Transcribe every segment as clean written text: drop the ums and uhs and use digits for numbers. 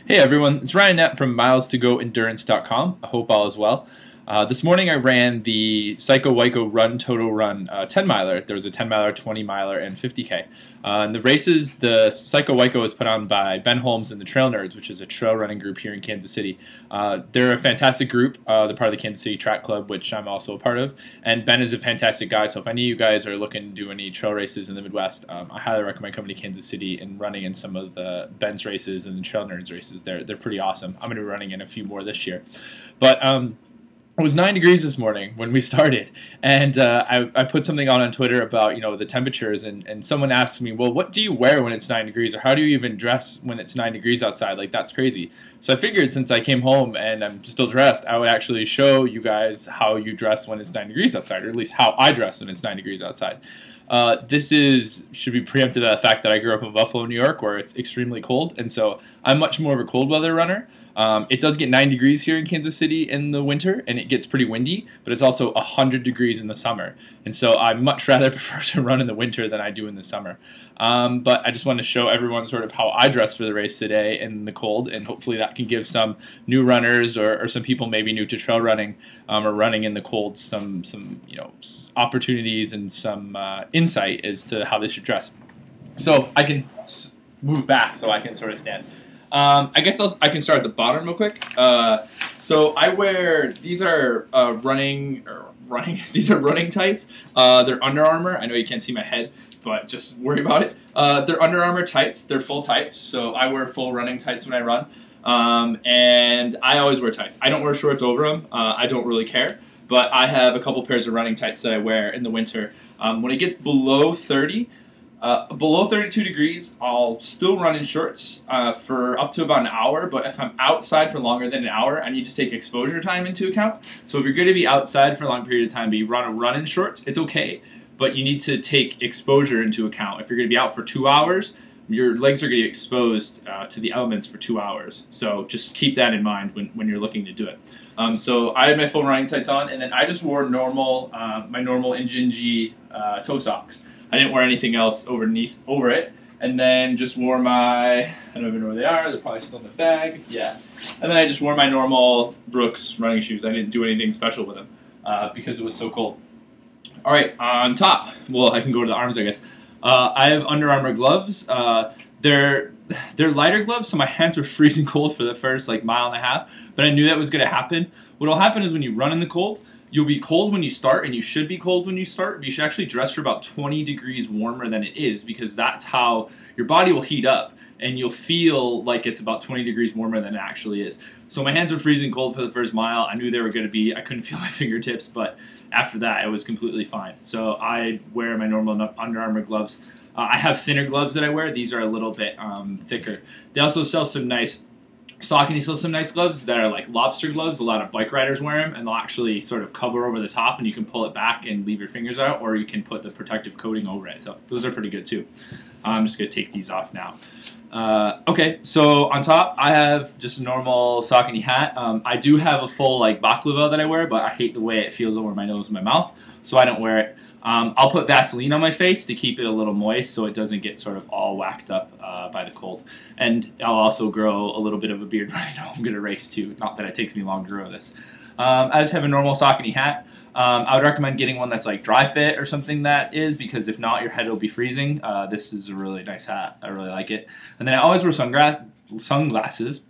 Hey everyone, it's Ryan Knapp from mi2goEndurance.com. I hope all is well. This morning I ran the PsychoWyco Run Toto Run 10 miler. There was a 10 miler, 20 miler, and 50K. And the races, the PsychoWyco was put on by Ben Holmes and the Trail Nerds, which is a trail running group here in Kansas City. They're a fantastic group. They're part of the Kansas City Track Club, which I'm also a part of. And Ben is a fantastic guy, so if any of you guys are looking to do any trail races in the Midwest, I highly recommend coming to Kansas City and running in some of the Ben's races and the Trail Nerds races. They're pretty awesome. I'm going to be running in a few more this year. But it was 9 degrees this morning when we started, and I put something on Twitter about the temperatures, and someone asked me, well, what do you wear when it's 9 degrees, or how do you even dress when it's 9 degrees outside? Like, that's crazy. So I figured since I came home and I'm still dressed, I would actually show you guys how you dress when it's 9 degrees outside, or at least how I dress when it's 9 degrees outside. This should be preempted by the fact that I grew up in Buffalo, New York, where it's extremely cold, and so I'm much more of a cold weather runner. It does get 9 degrees here in Kansas City in the winter, and it gets pretty windy, but it's also 100 degrees in the summer, and so I much rather prefer to run in the winter than I do in the summer. But I just wanted to show everyone sort of how I dress for the race today in the cold, and hopefully that can give some new runners or some people maybe new to trail running or running in the cold some opportunities and some insight as to how they should dress. So I can move back so I can sort of stand. I guess I can start at the bottom real quick. So I wear, these are running tights. They're Under Armour. I know you can't see my head, but just worry about it. They're Under Armour tights. They're full tights. So I wear full running tights when I run. And I always wear tights. I don't wear shorts over them. I don't really care. But I have a couple pairs of running tights that I wear in the winter. When it gets below 30, below 32 degrees, I'll still run in shorts for up to about an hour, but if I'm outside for longer than an hour, I need to take exposure time into account. So if you're going to be outside for a long period of time, but you run in shorts, it's okay, but you need to take exposure into account. If you're going to be out for 2 hours, your legs are going to get exposed to the elements for 2 hours. So just keep that in mind when you're looking to do it. So I had my full running tights on, and then I just wore my normal Injinji toe socks. I didn't wear anything else over it, and then just wore I don't even know where they are, they're probably still in the bag, yeah. And then I just wore my normal Brooks running shoes. I didn't do anything special with them because it was so cold. Alright, on top, well, I can go to the arms, I guess. I have Under Armour gloves. They're lighter gloves, so my hands were freezing cold for the first mile and a half, but I knew that was going to happen. What will happen is when you run in the cold, you'll be cold when you start, and you should be cold when you start, but you should actually dress for about 20 degrees warmer than it is, because that's how your body will heat up, and you'll feel like it's about 20 degrees warmer than it actually is. So my hands were freezing cold for the first mile. I knew they were going to be, I couldn't feel my fingertips, but after that, it was completely fine. So I wear my normal Under Armour gloves. I have thinner gloves that I wear. These are a little bit thicker. They also sell some nice Saucony sells some nice gloves that are like lobster gloves. A lot of bike riders wear them, and they'll actually sort of cover over the top, and you can pull it back and leave your fingers out, or you can put the protective coating over it. So those are pretty good too. I'm just going to take these off now. Okay, so on top, I have just a normal Saucony hat. I do have a full baklava that I wear, but I hate the way it feels over my nose and my mouth, so I don't wear it. I'll put Vaseline on my face to keep it a little moist so it doesn't get sort of all whacked up by the cold. And I'll also grow a little bit of a beard when I know I'm going to race too. Not that it takes me long to grow this. I just have a normal Saucony hat. I would recommend getting one that's dry fit or something that is, because if not, your head will be freezing. This is a really nice hat. I really like it. And then I always wear sunglasses.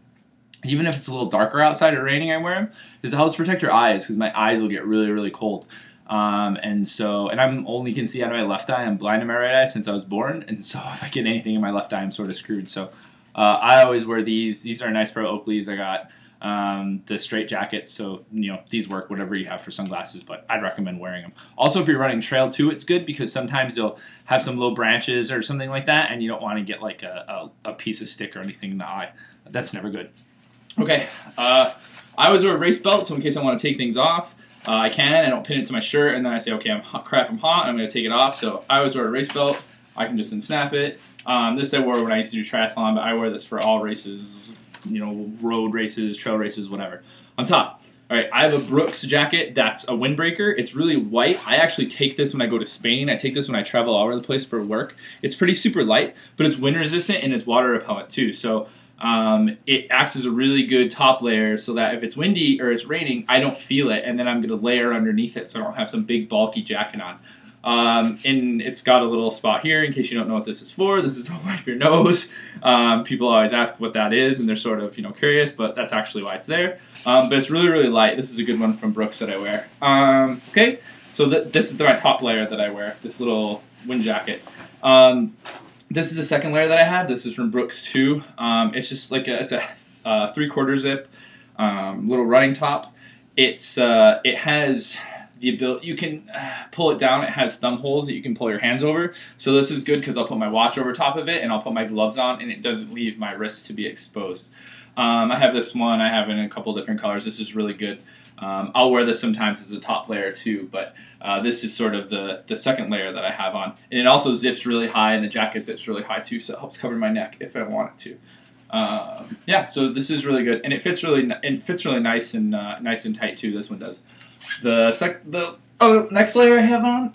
Even if it's a little darker outside or raining, I wear them, because it helps protect your eyes, because my eyes will get really, really cold. And I'm only can see out of my left eye. I'm blind in my right eye since I was born, and so if I get anything in my left eye, I'm sort of screwed. So I always wear these. These are a nice pair of Oakleys. I got the straight jackets, so these work whatever you have for sunglasses, but I'd recommend wearing them. Also, if you're running trail too, it's good, because sometimes you'll have some little branches or something like that, and you don't want to get a piece of stick or anything in the eye. That's never good. Okay, I always wear a race belt, so in case I want to take things off, I can. I don't pin it to my shirt, and then I say, okay, I'm hot, I'm hot, I'm going to take it off. So I always wear a race belt. I can just unsnap it. This I wore when I used to do triathlon, but I wear this for all races, road races, trail races, whatever. On top, all right, I have a Brooks jacket that's a windbreaker. It's really white. I actually take this when I go to Spain. I take this when I travel all over the place for work. It's pretty super light, but it's wind resistant and it's water repellent too. So it acts as a really good top layer so that if it's windy or it's raining, I don't feel it, and then I'm going to layer underneath it so I don't have some big bulky jacket on. And it's got a little spot here in case you don't know what this is for. This is to wipe your nose. People always ask what that is, and they're sort of curious, but that's actually why it's there. But it's really, really light. This is a good one from Brooks that I wear. Okay, so this is my top layer that I wear, this little wind jacket. This is the second layer that I have. This is from Brooks too. It's just like it's a 3/4 zip little running top. It has the ability, you can pull it down. It has thumb holes that you can pull your hands over. So this is good because I'll put my watch over top of it and I'll put my gloves on and it doesn't leave my wrist to be exposed. I have this one. I have it in a couple different colors. This is really good. I'll wear this sometimes as a top layer too, but this is sort of the second layer that I have on. And it also zips really high, and the jacket zips really high too, so it helps cover my neck if I want it to. Yeah, so this is really good, and it fits really nice and tight too. This one does. The next layer I have on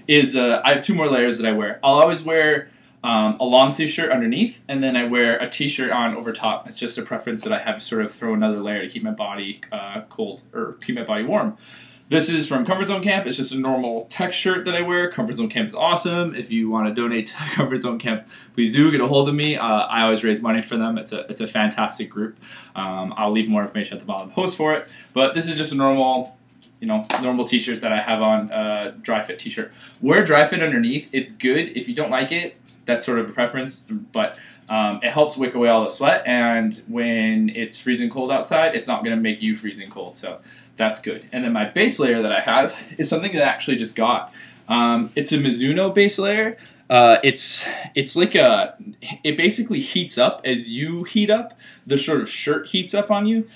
is I have 2 more layers that I wear. I'll always wear a long sleeve shirt underneath, and then I wear a t-shirt on over top. It's just a preference that I have to sort of throw another layer to keep my body cold, or keep my body warm. This is from Comfort Zone Camp. It's just a normal tech shirt that I wear. Comfort Zone Camp is awesome. If you want to donate to Comfort Zone Camp, please do get a hold of me. I always raise money for them. It's a fantastic group. I'll leave more information at the bottom of the post for it. But this is just a normal, normal t-shirt that I have on, dry fit t-shirt. Wear dry fit underneath. It's good. If you don't like it, that's sort of a preference, but it helps wick away all the sweat, and when it's freezing cold outside, it's not going to make you freezing cold, so that's good. And then my base layer that I have is something that I actually just got. It's a Mizuno base layer. It's like it basically heats up as you heat up. The sort of shirt heats up on you.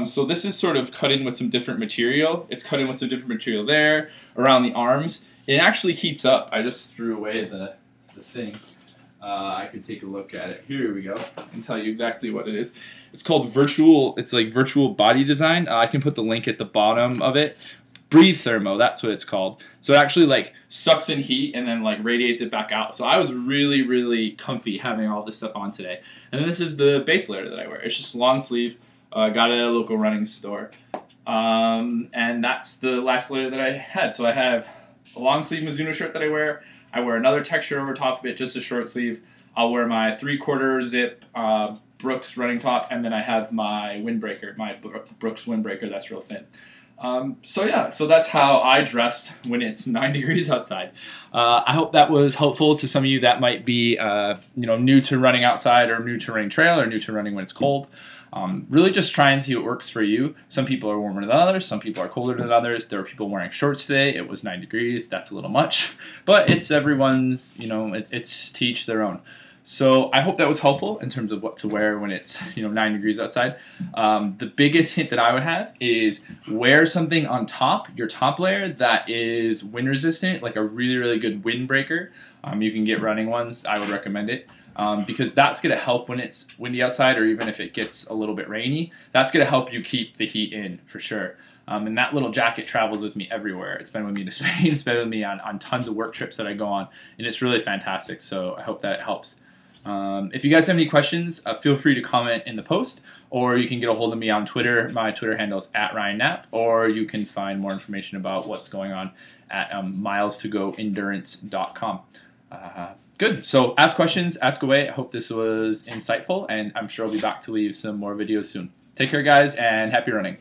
So this is sort of cut in with some different material. It's cut in with some different material there, around the arms. It actually heats up. I just threw away the thing. I could take a look at it. Here we go. I can tell you exactly what it is. It's called Virtual. It's like Virtual Body Design. I can put the link at the bottom of it. Breathe Thermo, that's what it's called. So it actually like sucks in heat and then like radiates it back out. So I was really, really comfy having all this stuff on today. And then this is the base layer that I wear. It's just long sleeve. Got it at a local running store. And that's the last layer that I had. So I have a long sleeve Mizuno shirt that I wear. I wear another tech shirt over top of it, just a short sleeve. I'll wear my 3/4 zip Brooks running top, and then I have my windbreaker, my Brooks windbreaker that's real thin. So yeah, so that's how I dress when it's 9 degrees outside. I hope that was helpful to some of you that might be new to running outside, or new to running trail, or new to running when it's cold. Really just try and see what works for you. Some people are warmer than others. Some people are colder than others. There were people wearing shorts today. It was 9 degrees. That's a little much. But it's everyone's, it's to each their own. So I hope that was helpful in terms of what to wear when it's 9 degrees outside. The biggest hint that I would have is wear something on top, your top layer, that is wind resistant, like a really, really good windbreaker. You can get running ones. I would recommend it. Because that's going to help when it's windy outside, or even if it gets a little bit rainy. That's going to help you keep the heat in for sure. And that little jacket travels with me everywhere. It's been with me to Spain. It's been with me on tons of work trips that I go on, and it's really fantastic. So I hope that it helps. If you guys have any questions, feel free to comment in the post, or you can get a hold of me on Twitter. My Twitter handle is @RyanKnapp, or you can find more information about what's going on at mi2goTV.com. Good. So ask questions, ask away. I hope this was insightful, and I'm sure I'll be back to leave some more videos soon. Take care, guys, and happy running.